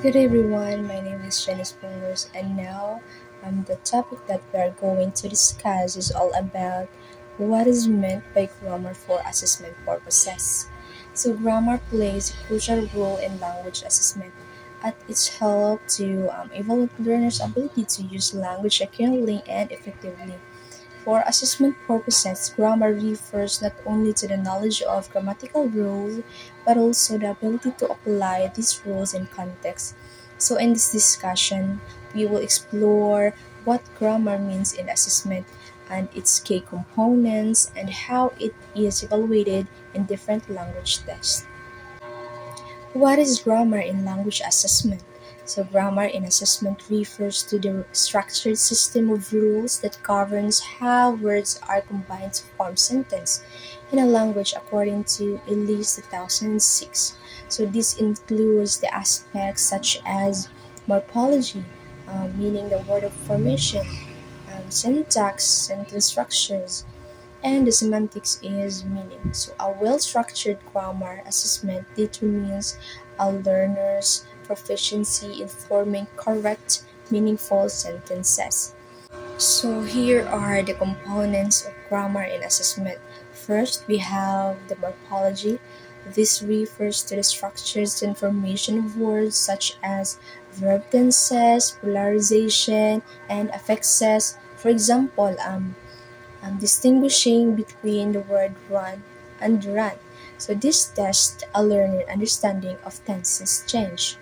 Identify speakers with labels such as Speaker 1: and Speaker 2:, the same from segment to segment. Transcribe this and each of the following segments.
Speaker 1: Good everyone, my name is Janice Pongos, and now the topic that we are going to discuss is all about what is meant by grammar for assessment purposes. So grammar plays a crucial role in language assessment at its help to evaluate learners' ability to use language accurately and effectively. For assessment purposes, grammar refers not only to the knowledge of grammatical rules, but also the ability to apply these rules in context. So, in this discussion, we will explore what grammar means in assessment and its key components and how it is evaluated in different language tests. What is grammar in language assessment? So, grammar in assessment refers to the structured system of rules that governs how words are combined to form sentence in a language according to Elise 2006. So, this includes the aspects such as morphology, meaning the word of formation, syntax, sentence structures, and the semantics is meaning. So, a well structured grammar assessment determines a learner's proficiency in forming correct, meaningful sentences. So, here are the components of grammar in assessment. First, we have the morphology. This refers to the structures and formation of words such as verb tenses, polarization, and affixes. For example, distinguishing between the word run and run. So this tests a learner understanding of tenses change.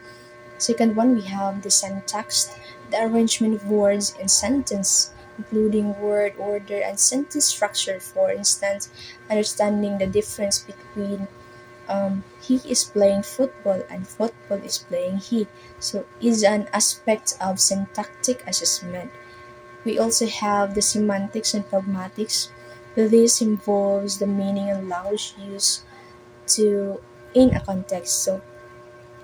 Speaker 1: Second one, we have the syntax, the arrangement of words in sentence, including word order and sentence structure. For instance, understanding the difference between he is playing football and football is playing he. So is an aspect of syntactic assessment. We also have the semantics and pragmatics. This involves the meaning and language use to in a context. So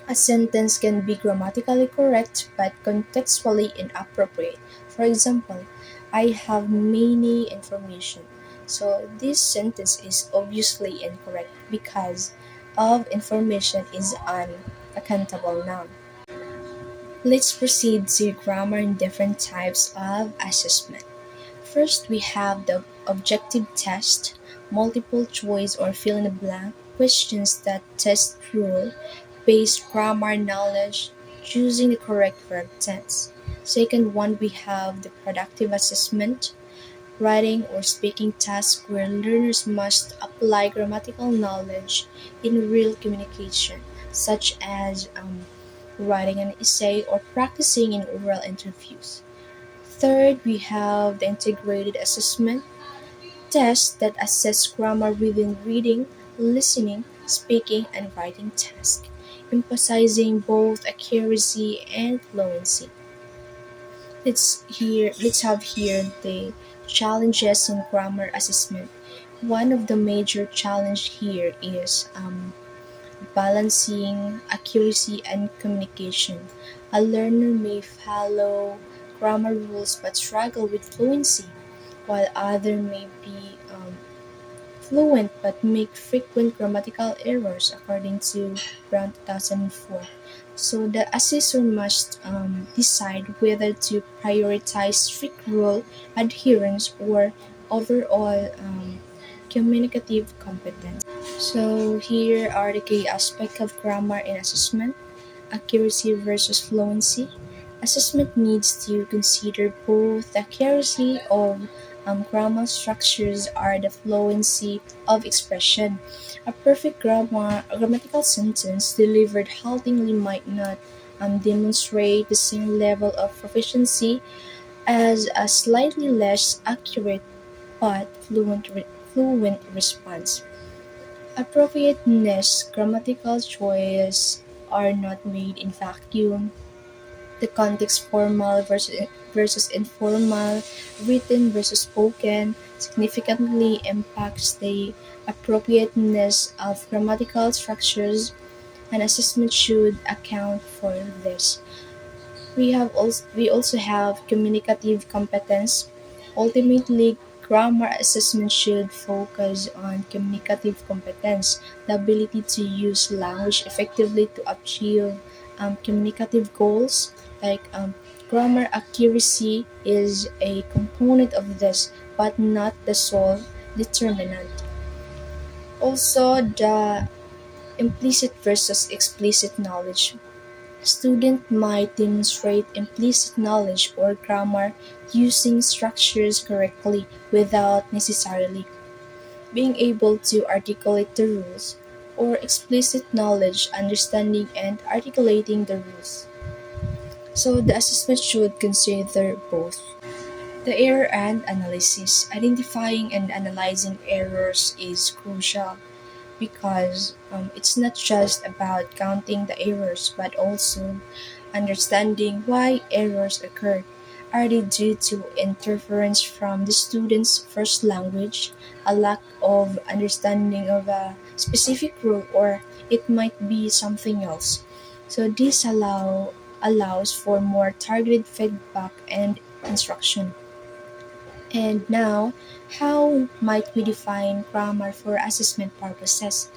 Speaker 1: a sentence can be grammatically correct but contextually inappropriate. For example, I have many information. So this sentence is obviously incorrect because of information is an accountable noun. Let's proceed to grammar and different types of assessment. First, we have the objective test, multiple choice or fill in the blank questions that test rule based grammar knowledge choosing the correct verb tense. Second one, we have the productive assessment, writing or speaking tasks where learners must apply grammatical knowledge in real communication, such as writing an essay or practicing in oral interviews. Third, we have the integrated assessment tests that assess grammar within reading, listening, speaking, and writing tasks, emphasizing both accuracy and fluency. Let's have here the challenges in grammar assessment. One of the major challenge here is balancing accuracy and communication. A learner may follow grammar rules but struggle with fluency, while other may be fluent but make frequent grammatical errors, according to Brown 2004. So the assessor must decide whether to prioritize strict rule adherence or overall communicative competence. So here are the key aspects of grammar in assessment: accuracy versus fluency. Assessment needs to consider both the accuracy of grammar structures or the fluency of expression. A perfect grammatical sentence delivered haltingly might not demonstrate the same level of proficiency as a slightly less accurate but fluent response. Appropriateness, grammatical choice are not made in vacuum. The context versus informal, written versus spoken significantly impacts the appropriateness of grammatical structures, and assessment should account for this. We also have communicative competence. Ultimately, grammar assessment should focus on communicative competence, the ability to use language effectively to achieve communicative goals, like grammar accuracy is a component of this, but not the sole determinant. Also, the implicit versus explicit knowledge. Student might demonstrate implicit knowledge or grammar using structures correctly without necessarily being able to articulate the rules, or explicit knowledge, understanding and articulating the rules. So the assessment should consider both. The error and analysis. Identifying and analyzing errors is crucial because it's not just about counting the errors but also understanding why errors occur. Are they due to interference from the student's first language, a lack of understanding of a specific rule, or it might be something else? So this allows for more targeted feedback and instruction. And now, how might we define grammar for assessment purposes?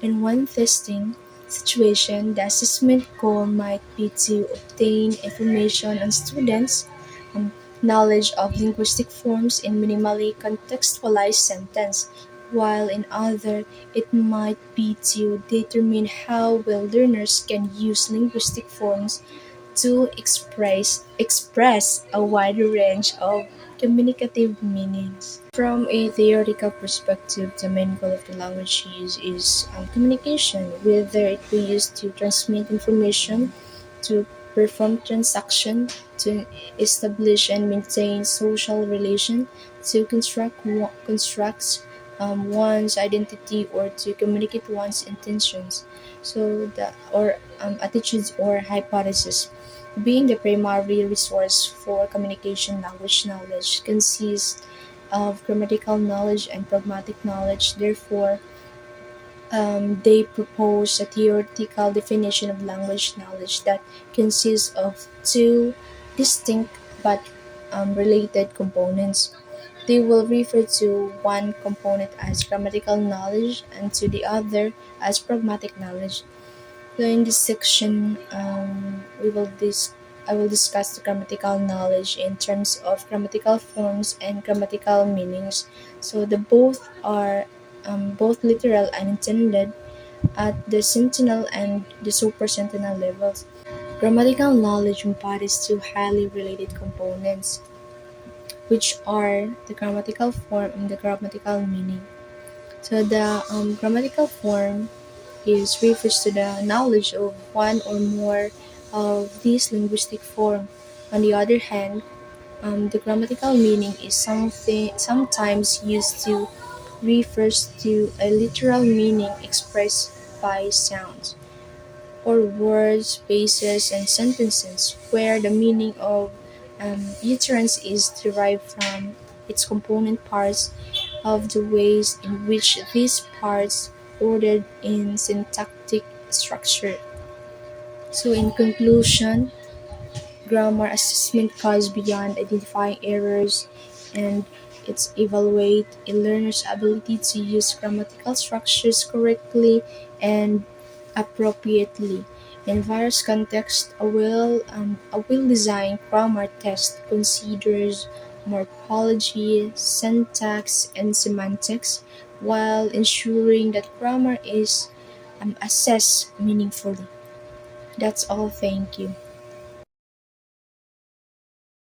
Speaker 1: In one testing situation, the assessment goal might be to obtain information on students' um, knowledge of linguistic forms in minimally contextualized sentence, while in other, it might be to determine how well learners can use linguistic forms to express a wide range of communicative meanings. From a theoretical perspective, the main goal of the language use is communication, whether it be used to transmit information, to perform transaction, to establish and maintain social relation, to construct one's identity, or to communicate one's intentions. So the or attitudes or hypothesis. Being the primary resource for communication, language knowledge consists of grammatical knowledge and pragmatic knowledge. Therefore, they propose a theoretical definition of language knowledge that consists of two distinct but related components. They will refer to one component as grammatical knowledge and to the other as pragmatic knowledge. So in this section, I will discuss the grammatical knowledge in terms of grammatical forms and grammatical meanings. So the both are both literal and intended at the sentinel and the supersentinel levels. Grammatical knowledge embodies two highly related components, which are the grammatical form and the grammatical meaning. So the grammatical form is refers to the knowledge of one or more of these linguistic forms. On the other hand, the grammatical meaning is something sometimes used to refers to a literal meaning expressed by sounds or words, phrases, and sentences, where the meaning of utterance is derived from its component parts of the ways in which these parts ordered in syntactic structure. So in conclusion, grammar assessment goes beyond identifying errors and it evaluate a learner's ability to use grammatical structures correctly and appropriately. In various contexts, a well-designed grammar test considers morphology, syntax, and semantics while ensuring that grammar is assessed meaningfully. That's all. Thank you.